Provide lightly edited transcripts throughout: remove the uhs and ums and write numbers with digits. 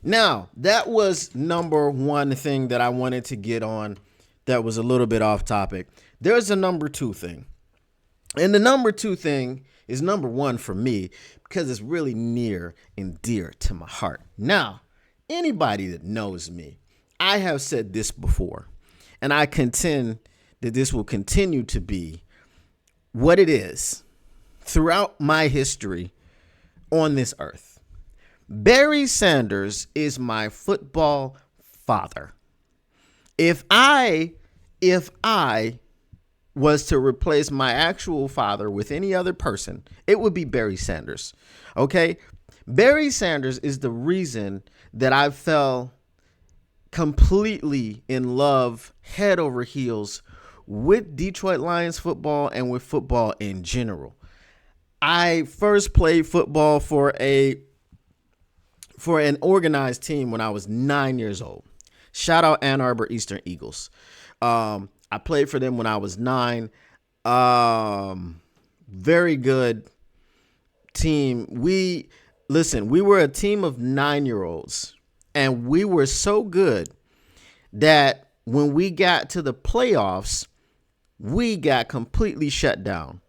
Now, that was number one thing that I wanted to get on that was a little bit off topic. There's a number two thing. And the number two thing is number one for me because it's really near and dear to my heart. Now, anybody that knows me, I have said this before, and I contend that this will continue to be what it is throughout my history on this earth. Barry Sanders is my football father. If I was to replace my actual father with any other person, it would be Barry Sanders. Okay? Barry Sanders is the reason that I fell completely in love, head over heels, with Detroit Lions football and with football in general. I first played football for an organized team when I was 9 years old. Shout out Ann Arbor Eastern Eagles. I played for them when I was 9. Very good team. We were a team of 9-year-olds, and we were so good that when we got to the playoffs, we got completely shut down.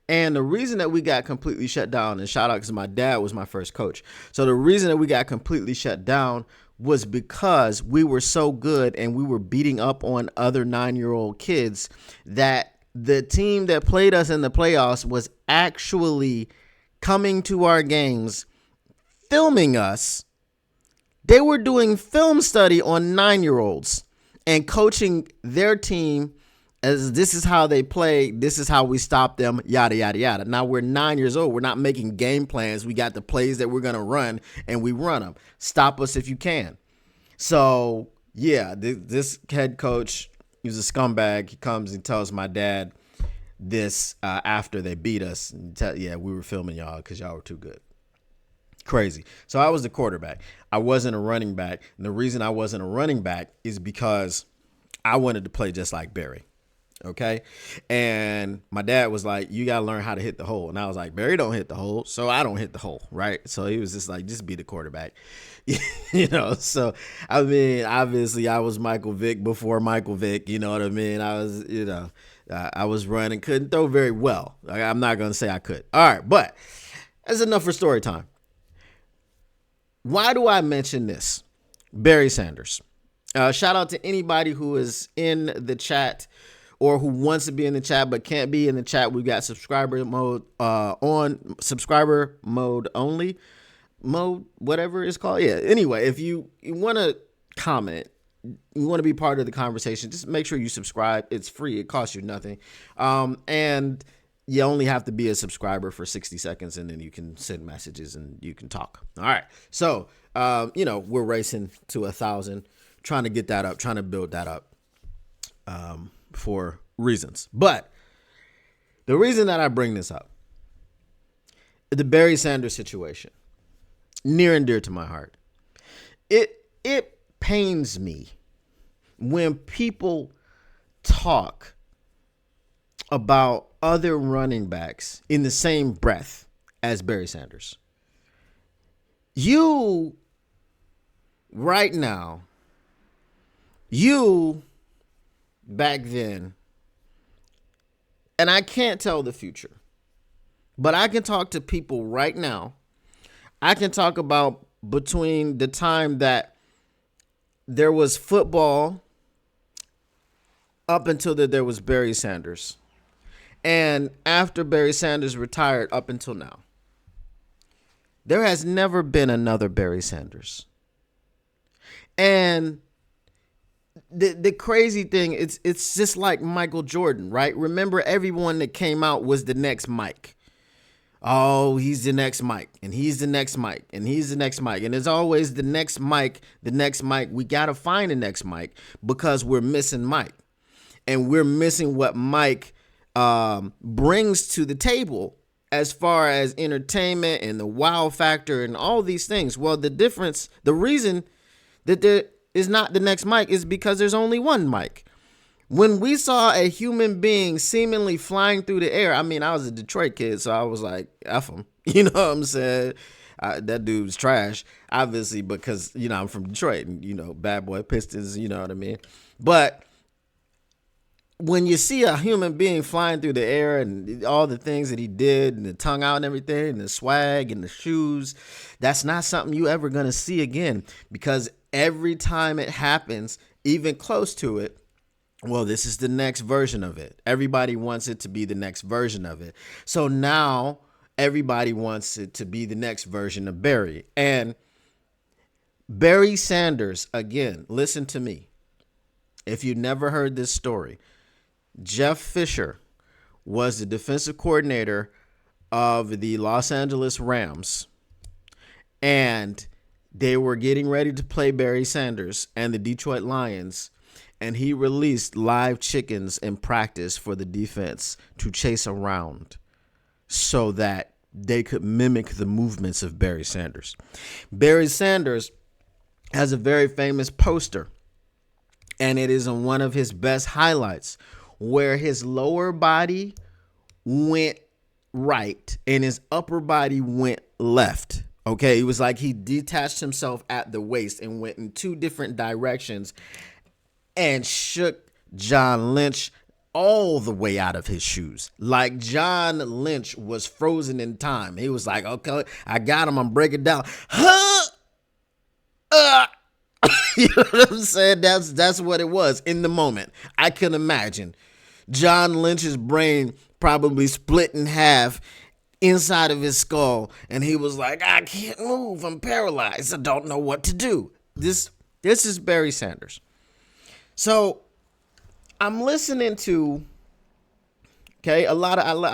And the reason that we got completely shut down, and shout out because my dad was my first coach. So the reason that we got completely shut down was because we were so good and we were beating up on other 9-year-old kids that the team that played us in the playoffs was actually coming to our games, filming us. They were doing film study on 9-year-olds and coaching their team as this is how they play, this is how we stop them, yada, yada, yada. Now we're 9 years old. We're not making game plans. We got the plays that we're going to run, and we run them. Stop us if you can. So, yeah, this head coach, he's a scumbag. He comes and tells my dad this after they beat us. We were filming y'all because y'all were too good. Crazy. So I was the quarterback. I wasn't a running back. And the reason I wasn't a running back is because I wanted to play just like Barry. Okay. And my dad was like, you got to learn how to hit the hole. And I was like, Barry don't hit the hole, so I don't hit the hole. Right. So he was just like, just be the quarterback. So, I mean, obviously I was Michael Vick before Michael Vick. You know what I mean? I was, I was running, couldn't throw very well. I'm not going to say I could. All right. But that's enough for story time. Why do I mention this? Barry Sanders. Shout out to anybody who is in the chat or who wants to be in the chat but can't be in the chat. We've got subscriber mode only mode, whatever it's called. Yeah. Anyway, if you want to comment, you want to be part of the conversation, just make sure you subscribe. It's free. It costs you nothing. And you only have to be a subscriber for 60 seconds, and then you can send messages and you can talk. All right. So, we're racing to 1,000, trying to get that up, trying to build that up. For reasons. But the reason that I bring this up, the Barry Sanders situation, near and dear to my heart. It pains me when people talk about other running backs in the same breath as Barry Sanders. You back then, and I can't tell the future, but I can talk to people right now. I can talk about between the time that there was football up until there was Barry Sanders, and after Barry Sanders retired up until now. There has never been another Barry Sanders. And the crazy thing, it's just like Michael Jordan, right? Remember, everyone that came out was the next Mike. Oh, he's the next Mike, and he's the next Mike, and he's the next Mike. And there's always the next Mike, the next Mike. We got to find the next Mike because we're missing Mike. And we're missing what Mike brings to the table as far as entertainment and the wow factor and all these things. Well, the reason that there is not the next Mike is because there's only one Mike. When we saw a human being seemingly flying through the air, I mean, I was a Detroit kid, so I was like, F him. You know what I'm saying? That dude's trash, obviously, because, I'm from Detroit and, bad boy Pistons, you know what I mean? But when you see a human being flying through the air and all the things that he did and the tongue out and everything and the swag and the shoes, that's not something you ever going to see again, because every time it happens, even close to it, well, this is the next version of it. Everybody wants it to be the next version of it. So now everybody wants it to be the next version of Barry. And Barry Sanders, again, listen to me. If you never heard this story, Jeff Fisher was the defensive coordinator of the Los Angeles Rams, and they were getting ready to play Barry Sanders and the Detroit Lions, and he released live chickens in practice for the defense to chase around so that they could mimic the movements of Barry Sanders. Barry Sanders has a very famous poster, and it is in one of his best highlights, where his lower body went right and his upper body went left. Okay, it was like he detached himself at the waist and went in two different directions and shook John Lynch all the way out of his shoes. Like John Lynch was frozen in time. He was like, okay, I got him. I'm breaking down. You know what I'm saying? That's what it was in the moment. I can imagine John Lynch's brain probably split in half inside of his skull, and he was like, I can't move. I'm paralyzed. I don't know what to do. This is Barry Sanders. So I'm listening to, I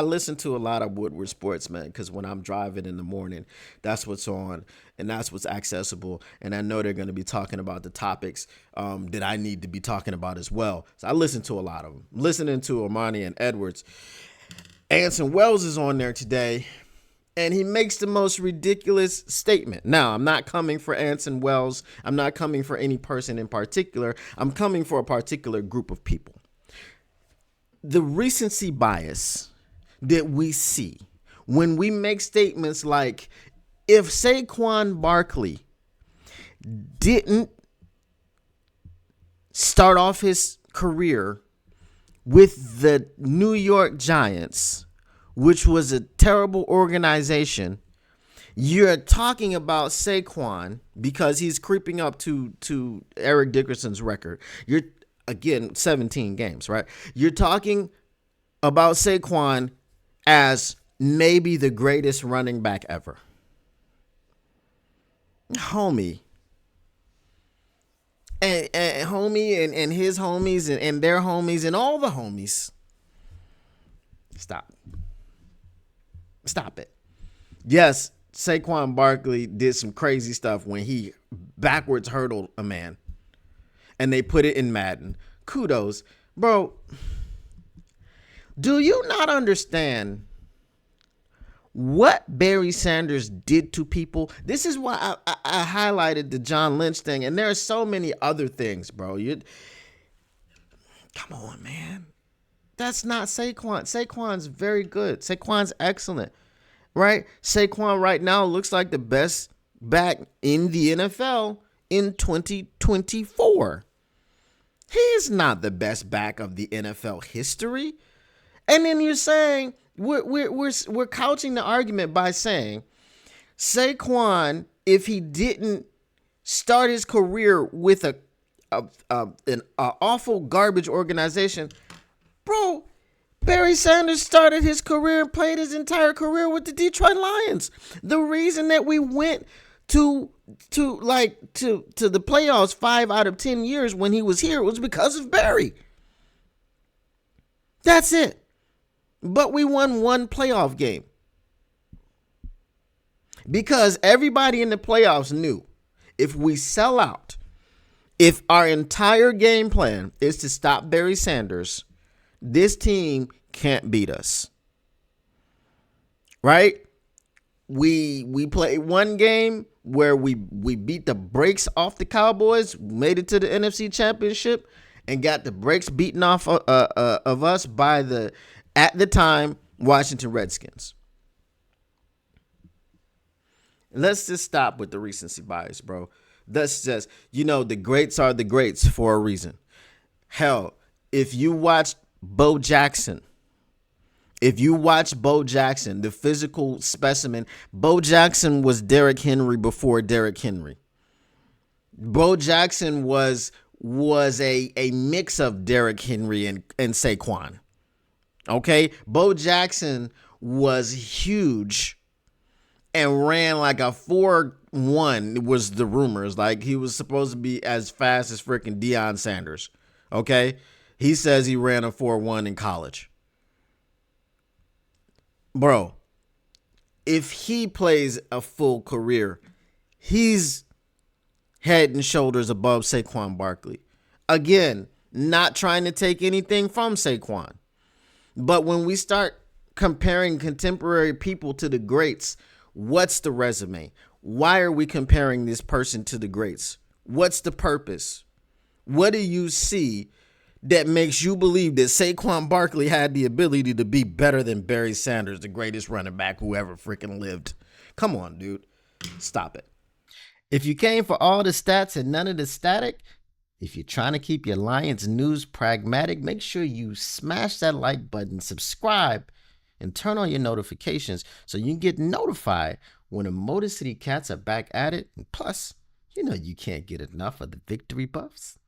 listen to a lot of Woodward Sports, man, because when I'm driving in the morning, that's what's on and that's what's accessible. And I know they're going to be talking about the topics that I need to be talking about as well. So I listen to a lot of them. Listening to Armani and Edwards. Anson Wells is on there today, and he makes the most ridiculous statement. Now, I'm not coming for Anson Wells. I'm not coming for any person in particular. I'm coming for a particular group of people. The recency bias that we see when we make statements like, if Saquan Barkley didn't start off his career with the New York Giants, which was a terrible organization, you're talking about Saquon because he's creeping up to Eric Dickerson's record. You're, again, 17 games, right? You're talking about Saquon as maybe the greatest running back ever. Homie. And homie and his homies and their homies and all the homies. Stop it. Yes, Saquon Barkley did some crazy stuff when he backwards hurdled a man. And they put it in Madden. Kudos. Bro, do you not understand what Barry Sanders did to people? This is why I highlighted the John Lynch thing, and there are so many other things, bro. Come on, man. That's not Saquon. Saquon's very good. Saquon's excellent, right? Saquon right now looks like the best back in the NFL in 2024. He is not the best back of the NFL history. And then you're saying, we're couching the argument by saying Saquon, if he didn't start his career with an awful garbage organization, bro, Barry Sanders started his career and played his entire career with the Detroit Lions. The reason that we went to the playoffs 5 out of 10 years when he was here was because of Barry. That's it. But we won one playoff game because everybody in the playoffs knew if we sell out, if our entire game plan is to stop Barry Sanders, this team can't beat us. Right? We played one game where we beat the brakes off the Cowboys, made it to the NFC Championship, and got the brakes beaten off of us by the, at the time, Washington Redskins. Let's just stop with the recency bias, bro. That's just, the greats are the greats for a reason. Hell, if you watch Bo Jackson, the physical specimen, Bo Jackson was Derrick Henry before Derrick Henry. Bo Jackson was a mix of Derrick Henry and Saquon. Okay? Bo Jackson was huge and ran like a 4.1 was the rumors. Like he was supposed to be as fast as freaking Deion Sanders. Okay? He says he ran a 4.1 in college. Bro, if he plays a full career, he's head and shoulders above Saquon Barkley. Again, not trying to take anything from Saquon. But when we start comparing contemporary people to the greats, what's the resume? Why are we comparing this person to the greats? What's the purpose? What do you see that makes you believe that Saquon Barkley had the ability to be better than Barry Sanders, the greatest running back who ever freaking lived? Come on, dude. Stop it. If you came for all the stats and none of the static, if you're trying to keep your Lions news pragmatic, make sure you smash that like button, subscribe, and turn on your notifications so you can get notified when the Motor City Cats are back at it. And plus, you can't get enough of the victory buffs.